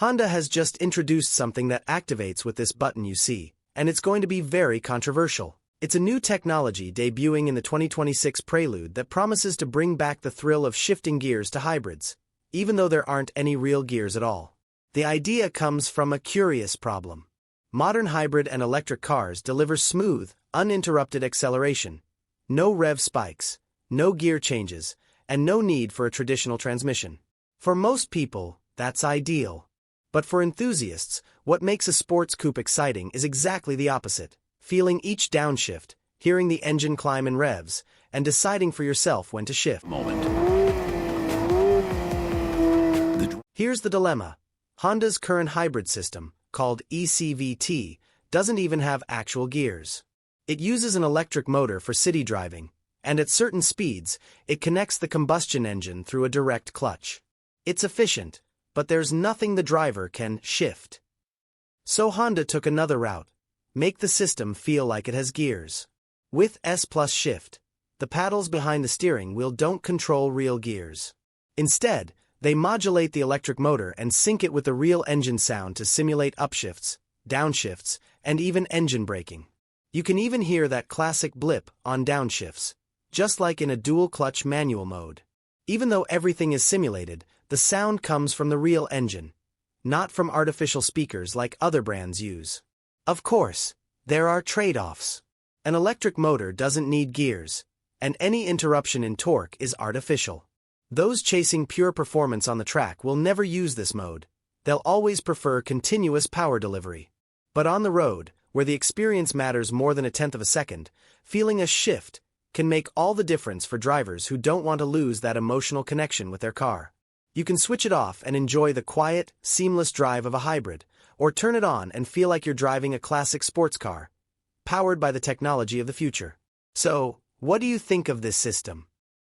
Honda has just introduced something that activates with this button you see, and it's going to be very controversial. It's a new technology debuting in the 2026 Prelude that promises to bring back the thrill of shifting gears to hybrids, even though there aren't any real gears at all. The idea comes from a curious problem. Modern hybrid and electric cars deliver smooth, uninterrupted acceleration, no rev spikes, no gear changes, and no need for a traditional transmission. For most people, that's ideal. But for enthusiasts, what makes a sports coupe exciting is exactly the opposite. Feeling each downshift, hearing the engine climb in revs, and deciding for yourself when to shift. Here's the dilemma. Honda's current hybrid system, called eCVT, doesn't even have actual gears. It uses an electric motor for city driving, and at certain speeds, it connects the combustion engine through a direct clutch. It's efficient, but there's nothing the driver can shift. So Honda took another route. Make the system feel like it has gears. With S+ shift, the paddles behind the steering wheel don't control real gears. Instead, they modulate the electric motor and sync it with the real engine sound to simulate upshifts, downshifts, and even engine braking. You can even hear that classic blip on downshifts, just like in a dual-clutch manual mode. Even though everything is simulated, the sound comes from the real engine, not from artificial speakers like other brands use. Of course, there are trade-offs. An electric motor doesn't need gears, and any interruption in torque is artificial. Those chasing pure performance on the track will never use this mode. They'll always prefer continuous power delivery. But on the road, where the experience matters more than a tenth of a second, feeling a shift can make all the difference for drivers who don't want to lose that emotional connection with their car. You can switch it off and enjoy the quiet, seamless drive of a hybrid, or turn it on and feel like you're driving a classic sports car, powered by the technology of the future. So, what do you think of this system?